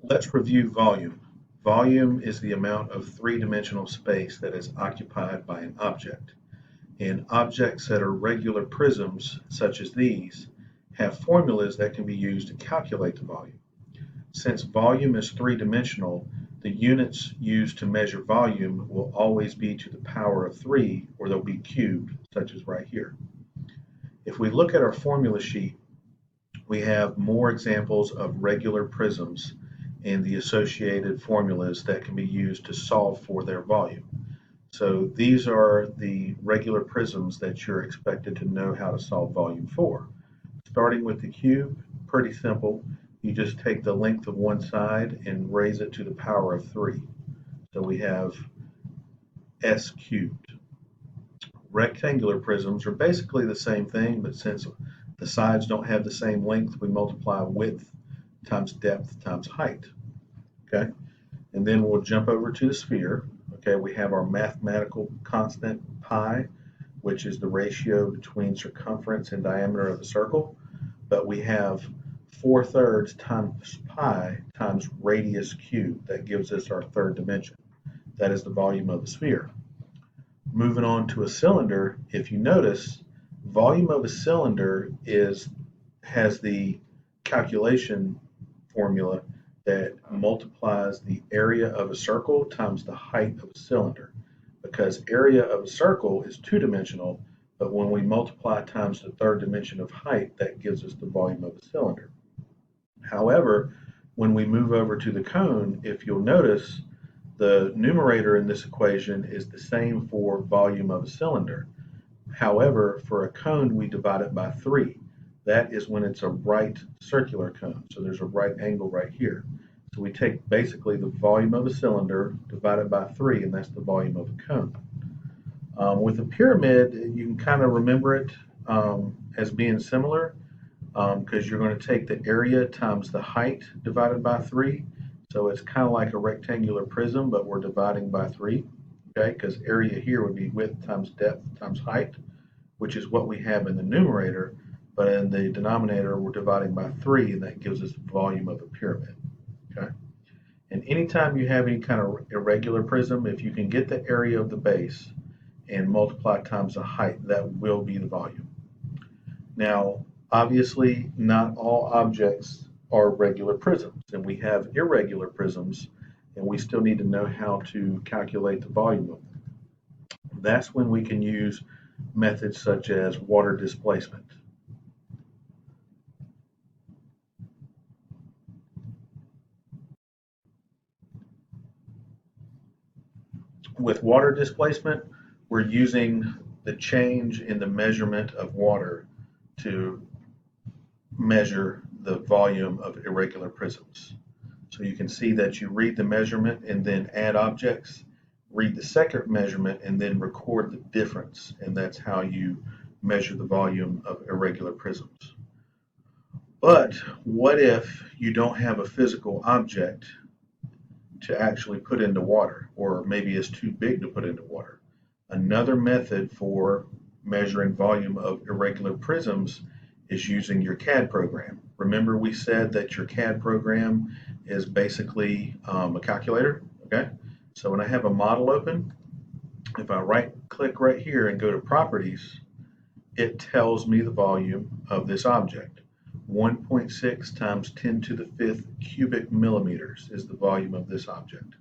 Let's review volume. Volume is the amount of three-dimensional space that is occupied by an object. And objects that are regular prisms, such as these, have formulas that can be used to calculate the volume. Since volume is three-dimensional, the units used to measure volume will always be to the power of 3, or they'll be cubed, such as right here. If we look at our formula sheet, we have more examples of regular prisms and the associated formulas that can be used to solve for their volume. So these are the regular prisms that you're expected to know how to solve volume for. Starting with the cube, pretty simple. You just take the length of one side and raise it to the power of 3. So we have s cubed. Rectangular prisms are basically the same thing, but since the sides don't have the same length, we multiply width times depth times height. Okay, and then we'll jump over to the sphere. Okay, we have our mathematical constant pi, which is the ratio between circumference and diameter of a circle, but we have 4/3 times pi times radius cubed. That gives us our third dimension. That is the volume of a sphere. Moving on to a cylinder, if you notice, volume of a cylinder has the calculation formula that multiplies the area of a circle times the height of a cylinder, because area of a circle is two-dimensional, but when we multiply times the third dimension of height, that gives us the volume of a cylinder. However, when we move over to the cone, if you'll notice, the numerator in this equation is the same for volume of a cylinder. However, for a cone, we divide it by 3. That is when it's a right circular cone. So there's a right angle right here. So we take basically the volume of a cylinder divided by 3, and that's the volume of a cone. With a pyramid, you can kind of remember it as being similar because you're going to take the area times the height divided by 3. So it's kind of like a rectangular prism, but we're dividing by 3. Okay, because area here would be width times depth times height, which is what we have in the numerator, but in the denominator we're dividing by 3, and that gives us the volume of a pyramid. Okay, and anytime you have any kind of irregular prism, if you can get the area of the base and multiply times the height, that will be the volume. Now, obviously, not all objects are regular prisms, and we have irregular prisms, and we still need to know how to calculate the volume of them. That's when we can use methods such as water displacement. With water displacement, we're using the change in the measurement of water to measure the volume of irregular prisms. So you can see that you read the measurement and then add objects, read the second measurement and then record the difference, and that's how you measure the volume of irregular prisms. But what if you don't have a physical object to actually put into water, or maybe it's too big to put into water? Another method for measuring volume of irregular prisms is using your CAD program. Remember we said that your CAD program is basically a calculator, okay? So when I have a model open, if I right click right here and go to properties, it tells me the volume of this object. 1.6 times 10 to the 5th cubic millimeters is the volume of this object.